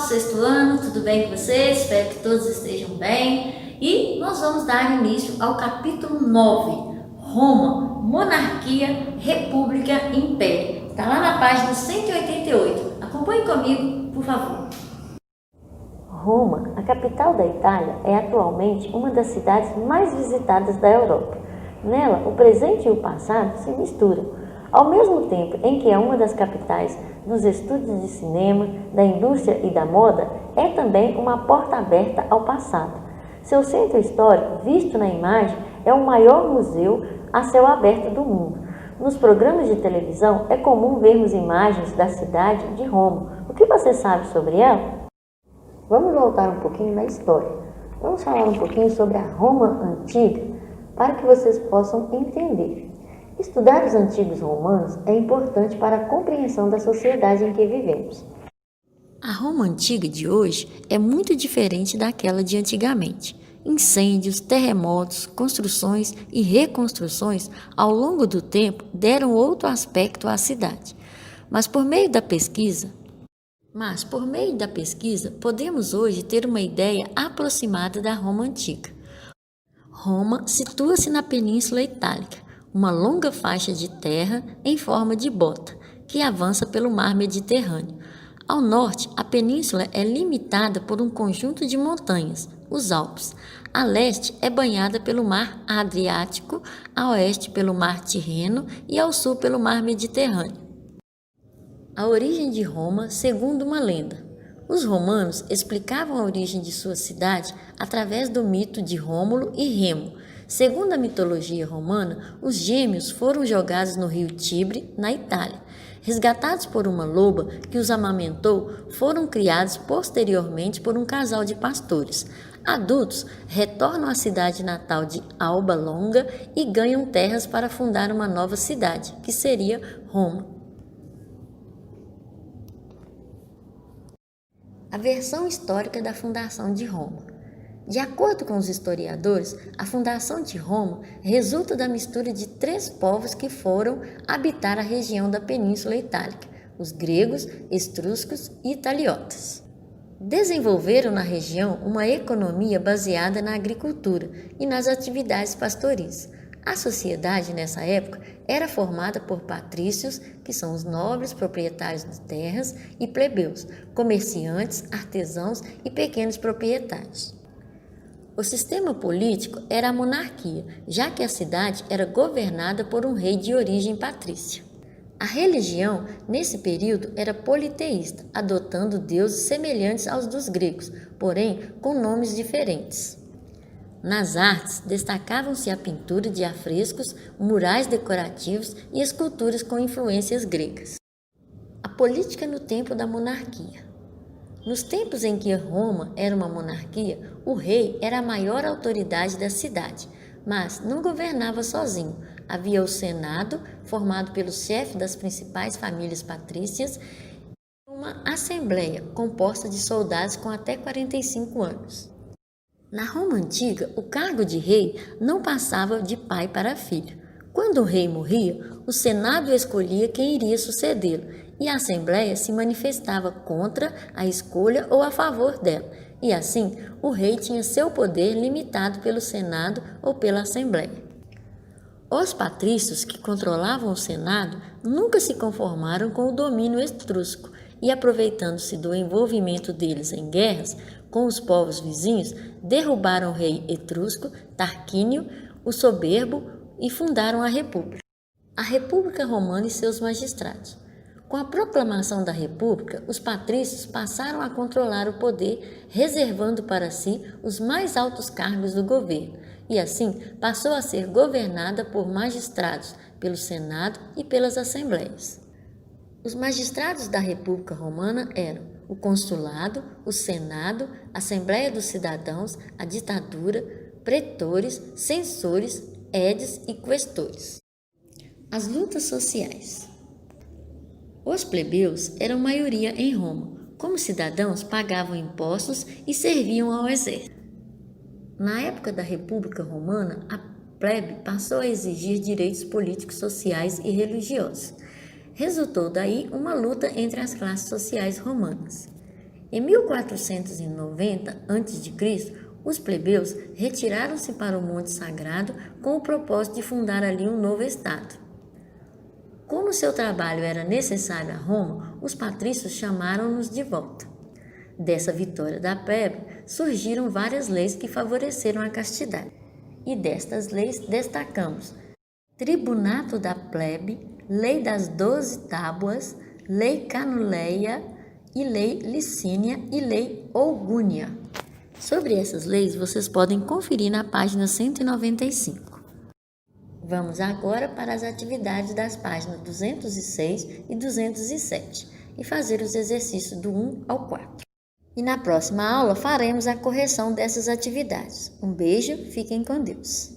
sexto ano, tudo bem com vocês? Espero que todos estejam bem. E nós vamos dar início ao capítulo 9, Roma, Monarquia, República e Império. Está lá na página 188. Acompanhe comigo, por favor. Roma, a capital da Itália, é atualmente uma das cidades mais visitadas da Europa. Nela, o presente e o passado se misturam. Ao mesmo tempo em que é uma das capitais dos estúdios de cinema, da indústria e da moda, é também uma porta aberta ao passado. Seu centro histórico, visto na imagem, é o maior museu a céu aberto do mundo. Nos programas de televisão, é comum vermos imagens da cidade de Roma. O que você sabe sobre ela? Vamos voltar um pouquinho na história. Vamos falar um pouquinho sobre a Roma antiga, para que vocês possam entender. Estudar os antigos romanos é importante para a compreensão da sociedade em que vivemos. A Roma antiga de hoje é muito diferente daquela de antigamente. Incêndios, terremotos, construções e reconstruções ao longo do tempo deram outro aspecto à cidade. Mas por meio da pesquisa, podemos hoje ter uma ideia aproximada da Roma antiga. Roma situa-se na Península Itálica, uma longa faixa de terra em forma de bota, que avança pelo mar Mediterrâneo. Ao norte, a península é limitada por um conjunto de montanhas, os Alpes. A leste é banhada pelo mar Adriático, a oeste pelo mar Tirreno e ao sul pelo mar Mediterrâneo. A origem de Roma, segundo uma lenda. Os romanos explicavam a origem de sua cidade através do mito de Rômulo e Remo. Segundo a mitologia romana, os gêmeos foram jogados no rio Tibre, na Itália. Resgatados por uma loba que os amamentou, foram criados posteriormente por um casal de pastores. Adultos retornam à cidade natal de Alba Longa e ganham terras para fundar uma nova cidade, que seria Roma. A versão histórica da fundação de Roma. De acordo com os historiadores, a fundação de Roma resulta da mistura de três povos que foram habitar a região da Península Itálica, os gregos, etruscos e italiotas. Desenvolveram na região uma economia baseada na agricultura e nas atividades pastoris. A sociedade nessa época era formada por patrícios, que são os nobres proprietários de terras, e plebeus, comerciantes, artesãos e pequenos proprietários. O sistema político era a monarquia, já que a cidade era governada por um rei de origem patrícia. A religião, nesse período, era politeísta, adotando deuses semelhantes aos dos gregos, porém com nomes diferentes. Nas artes, destacavam-se a pintura de afrescos, murais decorativos e esculturas com influências gregas. A política no tempo da monarquia. Nos tempos em que Roma era uma monarquia, o rei era a maior autoridade da cidade, mas não governava sozinho. Havia o Senado, formado pelos chefes das principais famílias patrícias, e uma assembleia composta de soldados com até 45 anos. Na Roma antiga, o cargo de rei não passava de pai para filho. Quando o rei morria, o Senado escolhia quem iria sucedê-lo, e a Assembleia se manifestava contra a escolha ou a favor dela, e assim o rei tinha seu poder limitado pelo Senado ou pela Assembleia. Os patrícios que controlavam o Senado nunca se conformaram com o domínio etrusco e, aproveitando-se do envolvimento deles em guerras com os povos vizinhos, derrubaram o rei etrusco Tarquínio, o Soberbo, e fundaram a República Romana e seus magistrados. Com a proclamação da República, os patrícios passaram a controlar o poder, reservando para si os mais altos cargos do governo, e assim passou a ser governada por magistrados, pelo Senado e pelas Assembleias. Os magistrados da República Romana eram o Consulado, o Senado, a Assembleia dos Cidadãos, a Ditadura, pretores, censores, edes e questores. As lutas sociais. Os plebeus eram maioria em Roma. Como cidadãos, pagavam impostos e serviam ao exército. Na época da República Romana, a plebe passou a exigir direitos políticos, sociais e religiosos. Resultou daí uma luta entre as classes sociais romanas. Em 1490 a.C., os plebeus retiraram-se para o Monte Sagrado com o propósito de fundar ali um novo estado. Como seu trabalho era necessário a Roma, os patrícios chamaram-nos de volta. Dessa vitória da plebe, surgiram várias leis que favoreceram a castidade. E destas leis destacamos Tribunato da Plebe, Lei das 12 Tábuas, Lei Canuleia e Lei Licínia e Lei Ogúnia. Sobre essas leis vocês podem conferir na página 195. Vamos agora para as atividades das páginas 206 e 207 e fazer os exercícios do 1 ao 4. E na próxima aula faremos a correção dessas atividades. Um beijo, fiquem com Deus.